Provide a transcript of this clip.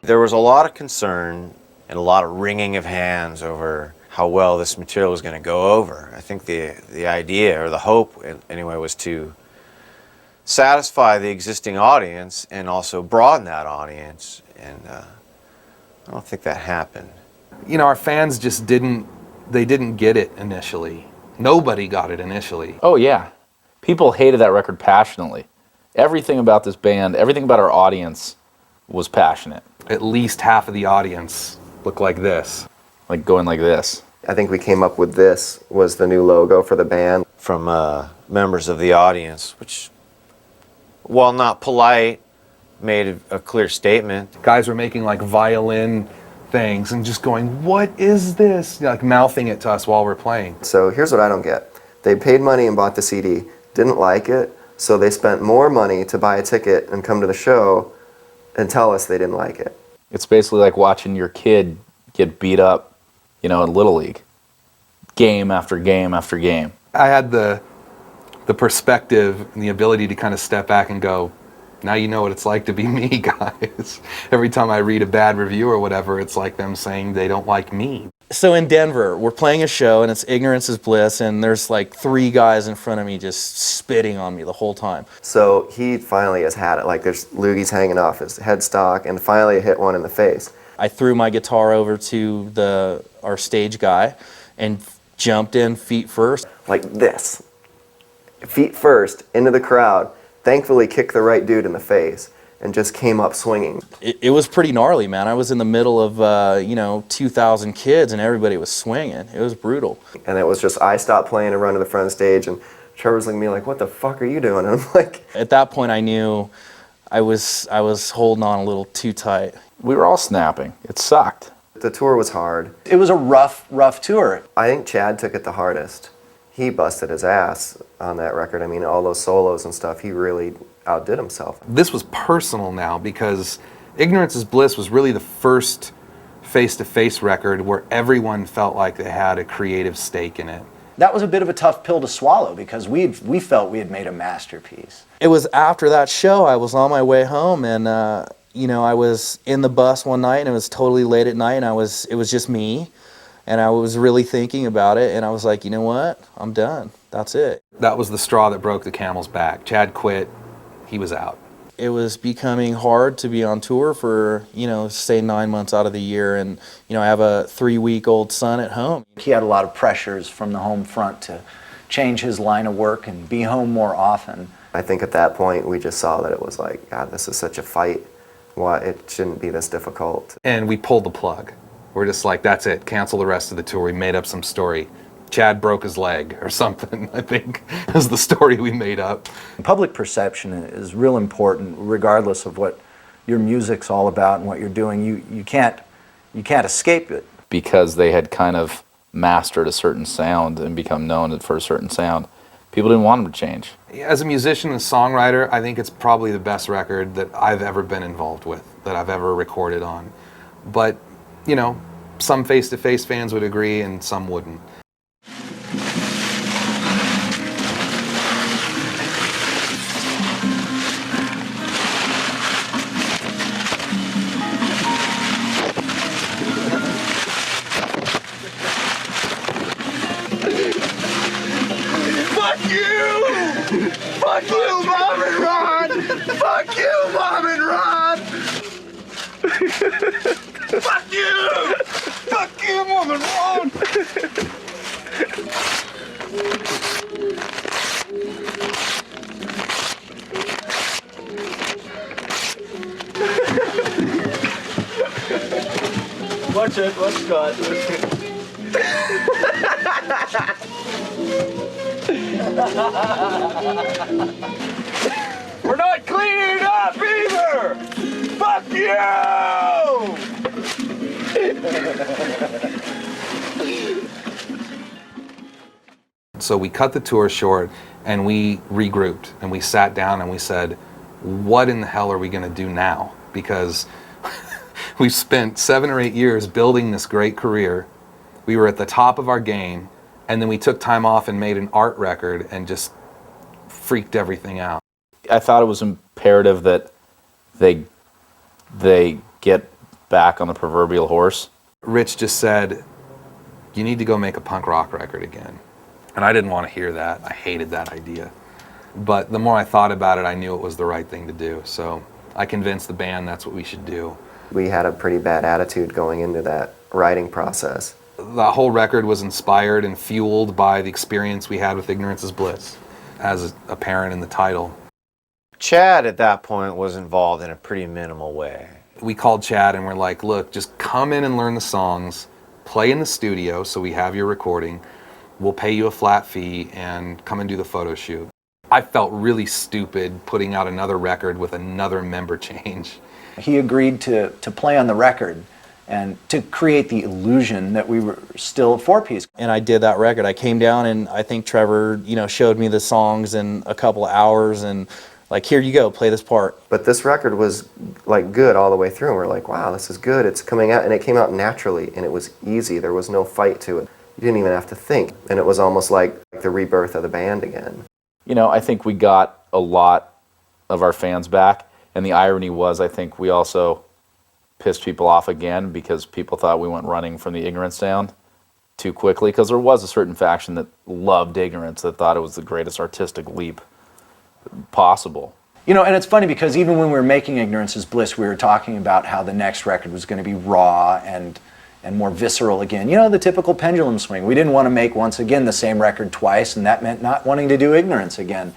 There was a lot of concern and a lot of wringing of hands over how well this material was going to go over. I think the idea, or the hope anyway, was to satisfy the existing audience and also broaden that audience, and I don't think that happened. You know, our fans just didn't get it initially. Nobody got it initially. Oh yeah, people hated that record passionately. Everything about this band, everything about our audience was passionate. At least half of the audience looked like this. Like going like this. I think we came up with this was the new logo for the band. From members of the audience, which, while not polite, made a clear statement. Guys were making like violin things and just going, "What is this?" Like mouthing it to us while we're playing. So here's what I don't get. They paid money and bought the CD, didn't like it, so they spent more money to buy a ticket and come to the show and tell us they didn't like it. It's basically like watching your kid get beat up, you know, in Little League. Game after game after game. I had the perspective and the ability to kind of step back and go, now you know what it's like to be me, guys. Every time I read a bad review or whatever, it's like them saying they don't like me. So in Denver, we're playing a show and it's Ignorance is Bliss, and there's like 3 guys in front of me just spitting on me the whole time. So he finally has had it. Like there's loogies hanging off his headstock, and finally hit one in the face. I threw my guitar over to our stage guy and jumped in feet first. Like this. Feet first, into the crowd. Thankfully kicked the right dude in the face and just came up swinging. It was pretty gnarly, man. I was in the middle of, 2,000 kids and everybody was swinging. It was brutal. And it was just, I stopped playing and run to the front of the stage, and Trevor's looking at me like, what the fuck are you doing? And I'm like... At that point I knew I was holding on a little too tight. We were all snapping. It sucked. The tour was hard. It was a rough tour. I think Chad took it the hardest. He busted his ass on that record. I mean, all those solos and stuff, he really outdid himself. This was personal now because Ignorance is Bliss was really the first face-to-face record where everyone felt like they had a creative stake in it. That was a bit of a tough pill to swallow because we felt we had made a masterpiece. It was after that show, I was on my way home and, I was in the bus one night and it was totally late at night and it was just me. And I was really thinking about it, and I was like, you know what? I'm done. That's it. That was the straw that broke the camel's back. Chad quit. He was out. It was becoming hard to be on tour for, say 9 months out of the year. And, I have a 3-week-old son at home. He had a lot of pressures from the home front to change his line of work and be home more often. I think at that point we just saw that it was like, God, this is such a fight. Why it shouldn't be this difficult. And we pulled the plug. We're just like, that's it, cancel the rest of the tour. We made up some story. Chad broke his leg or something, I think, is the story we made up. Public perception is real important regardless of what your music's all about and what you're doing. You can't escape it. Because they had kind of mastered a certain sound and become known for a certain sound, people didn't want them to change. As a musician and songwriter, I think it's probably the best record that I've ever been involved with, that I've ever recorded on. But some face-to-face fans would agree and some wouldn't. Fuck you! Fuck you, Mom and Ron! Fuck you, Mom and Ron! Fuck you! Fuck you, Mom and Ron! Watch it, watch Scott. We're not cleaning it up either! Fuck you! So we cut the tour short and we regrouped and we sat down and we said, what in the hell are we going to do now? Because we've spent 7 or 8 years building this great career. We were at the top of our game, and then we took time off and made an art record and just freaked everything out. I thought it was imperative that they get back on the proverbial horse. Rich just said, you need to go make a punk rock record again. And I didn't want to hear that. I hated that idea. But the more I thought about it, I knew it was the right thing to do. So I convinced the band that's what we should do. We had a pretty bad attitude going into that writing process. The whole record was inspired and fueled by the experience we had with Ignorance is Bliss, as apparent in the title. Chad at that point was involved in a pretty minimal way. We called Chad and we're like, look, just come in and learn the songs, play in the studio so we have your recording, we'll pay you a flat fee and come and do the photo shoot. I felt really stupid putting out another record with another member change. He agreed to play on the record and to create the illusion that we were still a four-piece. And I did that record. I came down and I think Trevor, showed me the songs in a couple of hours and like, here you go, play this part. But this record was like good all the way through. And we're like, wow, this is good. It's coming out, and it came out naturally, and it was easy. There was no fight to it. You didn't even have to think. And it was almost like the rebirth of the band again. I think we got a lot of our fans back. And the irony was, I think we also pissed people off again because people thought we went running from the Ignorance sound too quickly, because there was a certain faction that loved Ignorance, that thought it was the greatest artistic leap possible. And it's funny because even when we were making Ignorance is Bliss, we were talking about how the next record was going to be raw and more visceral again. The typical pendulum swing. We didn't want to make, once again, the same record twice, and that meant not wanting to do Ignorance again.